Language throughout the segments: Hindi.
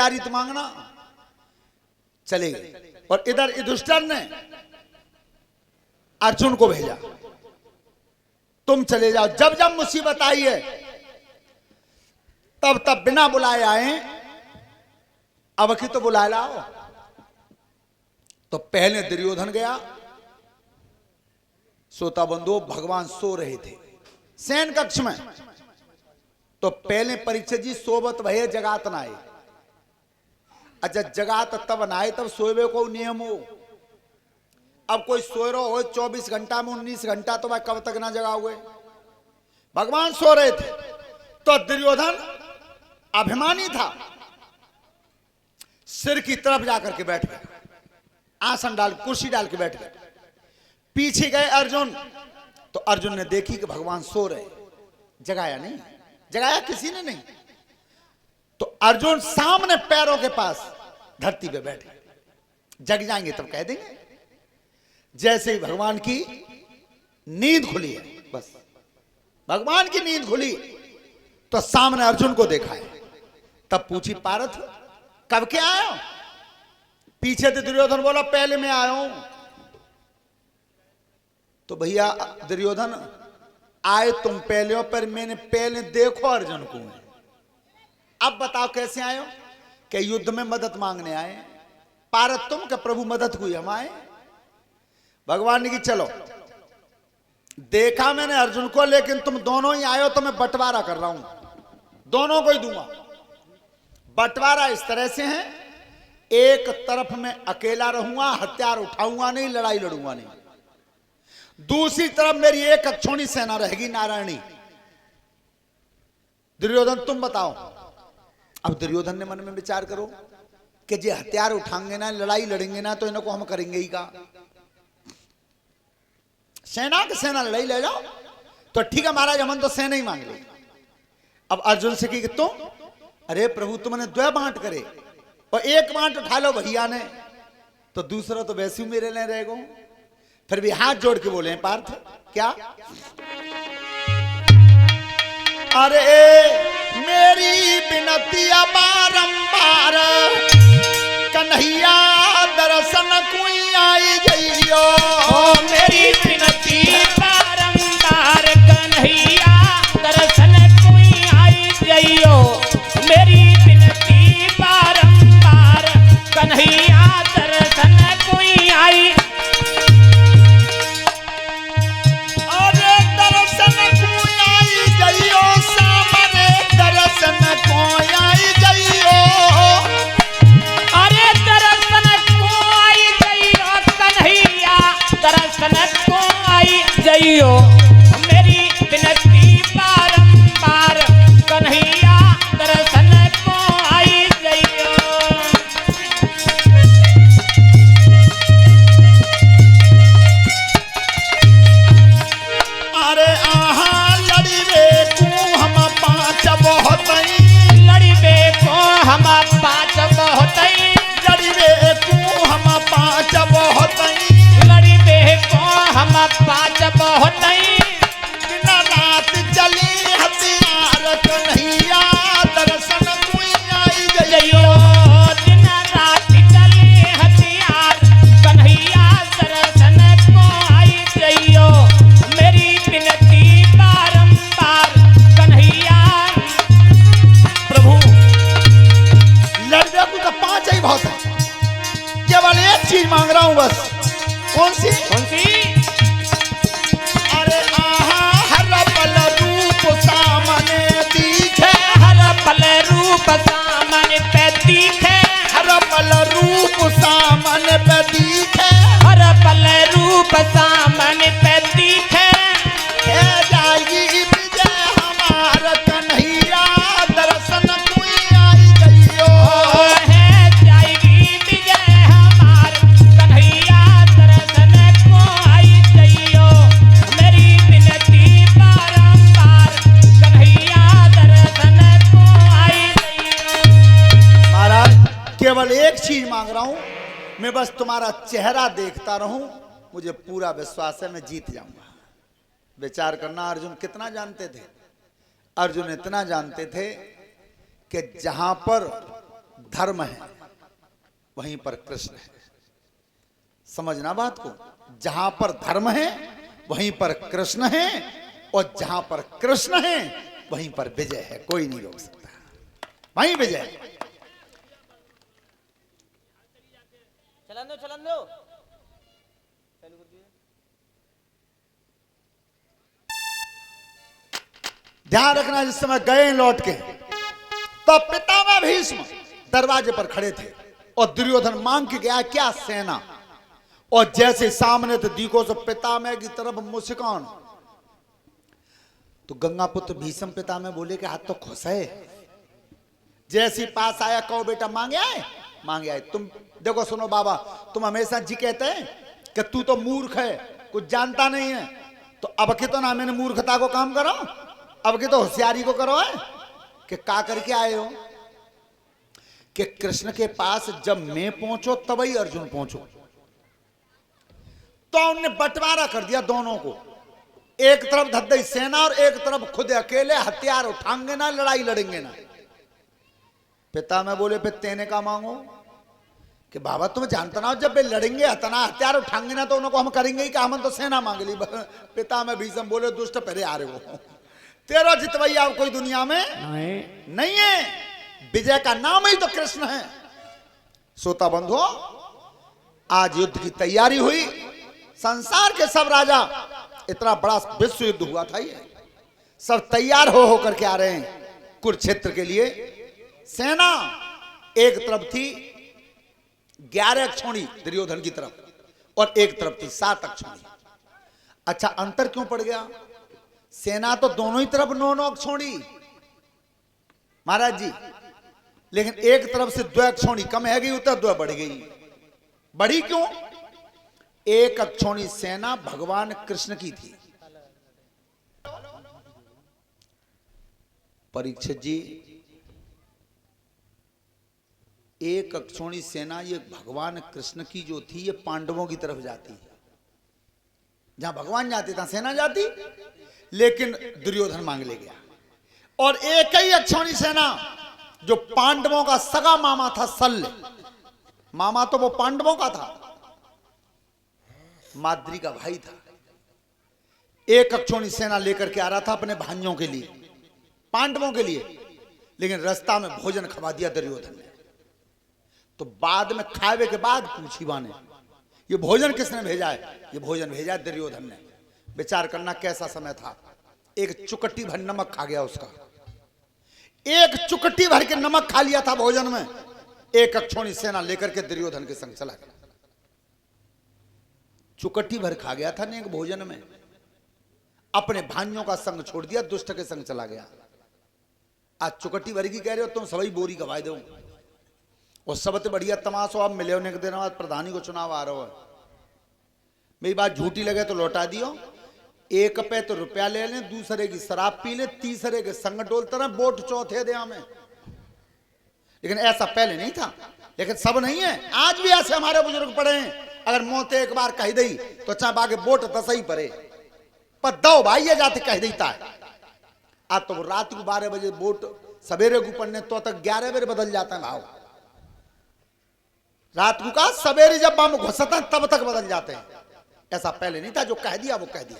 पिचकारी तो मांगना। चले गए और इधर युधिष्ठिर ने अर्जुन को भेजा, तुम चले जाओ, जब जब मुसीबत आई है तब तब बिना बुलाए आए, अब की तो बुलाए लाओ। तो पहले दुर्योधन गया, सोता बंधु भगवान सो रहे थे शयन कक्ष में। तो पहले परीक्षित जी सोबत भये जगात न आए। अच्छा जगात तब न आए तब सोए को नियम हो। अब कोई सो रहा हो 24 घंटा में 19 घंटा, तो भाई कब तक ना जगा हुए। भगवान सो रहे थे तो दुर्योधन अभिमानी था, सिर की तरफ जाकर के बैठ गया, आसन डाल कुर्सी डाल के बैठ गया। पीछे गए अर्जुन, तो अर्जुन ने देखी कि भगवान सो रहे, जगाया नहीं, जगाया किसी ने नहीं। तो अर्जुन सामने पैरों के पास धरती पे बैठे, जग जाएंगे तब कह देंगे। जैसे ही भगवान की नींद खुली है, बस भगवान की नींद खुली तो सामने अर्जुन को देखा है। तब पूछी पार्थ कब के आए हो? पीछे से दुर्योधन बोला पहले मैं आया हूं। तो भैया दुर्योधन आए तुम पहले हो, पर मैंने पहले देखो अर्जुन को। अब बताओ कैसे आए हो? क्या युद्ध में मदद मांगने आए? पार्थ तुम क्या प्रभु मदद हुई हम आए? भगवान ने की चलो, देखा मैंने अर्जुन को, लेकिन तुम दोनों ही आए हो तो मैं बंटवारा कर रहा हूं, दोनों को ही दूंगा। बंटवारा इस तरह से है, एक तरफ में अकेला रहूंगा, हथियार उठाऊंगा नहीं, लड़ाई लड़ूंगा नहीं। दूसरी तरफ मेरी एक अक्षौणी सेना रहेगी, नारायणी। दुर्योधन तुम बताओ। अब दुर्योधन ने मन में विचार करो कि जे हथियार उठाएंगे ना, लड़ाई लड़ेंगे ना, तो इनको हम करेंगे ही का। सेना के सेना लड़ाई ले जाओ तो ठीक है महाराज, हम तो सेना ही मांग ले। अब अर्जुन से की कि तुम, अरे प्रभु तुमने द्वय बांट करे और एक बांट उठा लो भैया ने, तो दूसरा तो वैसे ही मेरे लिए रहेगा। फिर भी हाथ जोड़ के बोले पार्थ क्या? अरे मेरी विनती बारंबार, कन्हैया दर्शन कोई आई जइयो। मेरी विनती बारंबार, कन्हैया दर्शन कोई आई जइयो। मेरी विनती बारंबार, कन्हैया दर्शन कोई आई। अरे दर्शन कोई आई जइयो, सामने दर्शन कोई आई जइयो। अरे दर्शन को आई जइयो, कन्हैया दर्शन को आई जइयो। मेरी विनती बारंबार, कन्हैया दर्शन को आई जइयो। अरे आहा लड़ीबे को हम पांच बहुत, लड़िबे को हम पाँच बहुतई, लड़ीबे को हम पांच बहुत, लड़िबे को हम पाँच बहुतई। दिन रात चली हथियार, कन्हैया दर्शन कोई आई जइयो। जइयो दिन रात चले हथियार, कन्हैया दर्शन को आई जइयो। मेरी विनती बारंबार, कन्हैया। प्रभु लड़ने को तो पांच ही बहुत है, केवल एक चीज मांग रहा हूं बस। कौन सी? कौन सी? अरे आहा हर पल रूप सामने दिखे, हर पल रूप सामने पे दिखे, हर पल रूप सामने पे दिखे। हर पल रूप सामने पे दिखे। है जाएगी विजय हमार, कन्हैया दर्शन कोई आई जइयो। है जाएगी विजय हमार, कन्हैया दर्शन को आई जइयो। मेरी विनती बारंबार, कन्हैया दर्शन को आई जइयो। महाराज केवल एक चीज मांग रहा हूं, मैं बस तुम्हारा चेहरा देखता रहूं, मुझे पूरा विश्वास है मैं जीत जाऊंगा। विचार करना, अर्जुन कितना जानते थे? अर्जुन इतना जानते थे कि जहां पर धर्म है वहीं पर कृष्ण है। समझना बात को, जहां पर धर्म है वहीं पर कृष्ण है, और जहां पर कृष्ण है वहीं पर विजय है, कोई नहीं रोक सकता, वहीं विजय है। चलन दो। ध्यान रखना, जिस समय गए लौट के तो पितामह भीष्म दरवाजे पर खड़े थे और दुर्योधन मांग के गया क्या सेना, और जैसे सामने थे देखो तो पितामह की तरफ मुस्कान, तो गंगापुत्र भीष्म पितामह बोले कि हाथ तो खुश है। जैसे पास आया कहो बेटा मांगे आए। तुम देखो सुनो बाबा, तुम हमेशा जी कहते हैं कि तू तो मूर्ख है, कुछ जानता नहीं है, तो अब के तो ना मैंने मूर्खता को काम करो, अब के तो होशियारी को करो है कि का करके आए हो कि कृष्ण के पास जब मैं पहुंचो तभी अर्जुन पहुंचो। तो उनने बंटवारा कर दिया दोनों को, एक तरफ धद्दई सेना और एक तरफ खुद अकेले हथियार उठाएंगे ना, लड़ाई लड़ेंगे ना। पिता में बोले फिर तेने का मांगो कि बाबा तुम जानता ना जब वे लड़ेंगे हतना हथियार उठाएंगे ना तो उनको हम करेंगे ही, हम तो सेना मांग ली। पिता में भीष्म बोले दुष्ट पहले आ रहे हो, तेरा जितवैया अब कोई दुनिया में नहीं है, विजय का नाम ही तो कृष्ण है। श्रोता बंधु, आज युद्ध की तैयारी हुई, संसार के सब राजा, इतना बड़ा विश्व युद्ध हुआ था, ये सब तैयार हो करके आ रहे हैं कुरुक्षेत्र के लिए। सेना एक तरफ थी 11 अक्षौणी दुर्योधन की तरफ और एक तरफ थी 7 अक्षौणी। अच्छा अंतर क्यों पड़ गया? सेना तो दोनों ही तरफ 9 अक्षौणी महाराज जी, लेकिन एक तरफ से 2 अक्षौणी कम है गई, उतर 2 बढ़ गई। बढ़ी क्यों? एक अक्षौणी सेना भगवान कृष्ण की थी। परीक्षित जी, एक अक्षौणी सेना ये भगवान कृष्ण की जो थी ये पांडवों की तरफ जाती है, जहां भगवान जाते तहां सेना जाती, लेकिन दुर्योधन मांग ले गया। और एक ही अक्षौणी सेना जो पांडवों का सगा मामा था शल्य, मामा तो वो पांडवों का था, माद्री का भाई था, एक अक्षौणी सेना लेकर के आ रहा था अपने भाइयों के लिए, पांडवों के लिए, लेकिन रास्ता में भोजन खवा दिया दुर्योधन ने। तो बाद में खावे के बाद पूछी बाने ये भोजन किसने भेजा है? ये भोजन भेजा है दुर्योधन ने। विचार करना कैसा समय था, एक चुकट्टी भर नमक खा गया उसका, एक चुकट्टी भर के नमक खा लिया था भोजन में, एक अक्षौणी सेना लेकर के दुर्योधन के संग चला गया। चुकट्टी भर खा गया था नेक भोजन में, अपने भाइयों का संग छोड़ दिया, दुष्ट के संग चला गया। आज चुकट्टी भर की कह रहे हो तुम, सभी बोरी गवाए दो, और सबसे बढ़िया तमाशा आप मिले होने के दिन बाद प्रधानी को चुनाव आ रहा है, मेरी बात झूठी लगे तो लौटा दियो, एक पे तो रुपया ले लें, दूसरे की शराब पी ले, तीसरे के संग डोलते रहे, वोट चौथे दे हमें। लेकिन ऐसा पहले नहीं था, लेकिन सब नहीं है, आज भी ऐसे हमारे बुजुर्ग पड़े हैं, अगर मौते एक बार कह दी तो चाहे बागे वोट 10 ही पड़े, पर दो भाई ये जाते कह देता है। आज तो रात को 12 बजे वोट सवेरे को पड़ने तो तक 11 बजे बदल जाता है भाव, रात को का सवेरे जब बम घुसता है तब तक बदल जाते हैं। ऐसा पहले नहीं था, जो कह दिया वो कह दिया।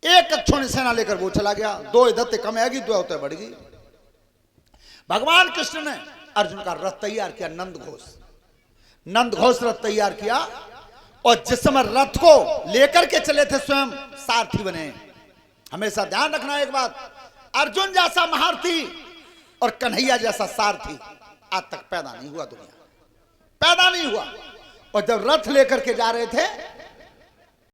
एक अक्षौणी सेना लेकर वो चला गया, 2 इधर कम आएगी, 2 उधर बढ़ गई। भगवान कृष्ण ने अर्जुन का रथ तैयार किया, नंद घोष रथ तैयार किया, और जिस समय रथ को लेकर के चले थे स्वयं सारथी बने। हमेशा ध्यान रखना एक बात, अर्जुन जैसा महारथी और कन्हैया जैसा सारथी आज तक पैदा नहीं हुआ, दुनिया पैदा नहीं हुआ। और जब रथ लेकर के जा रहे थे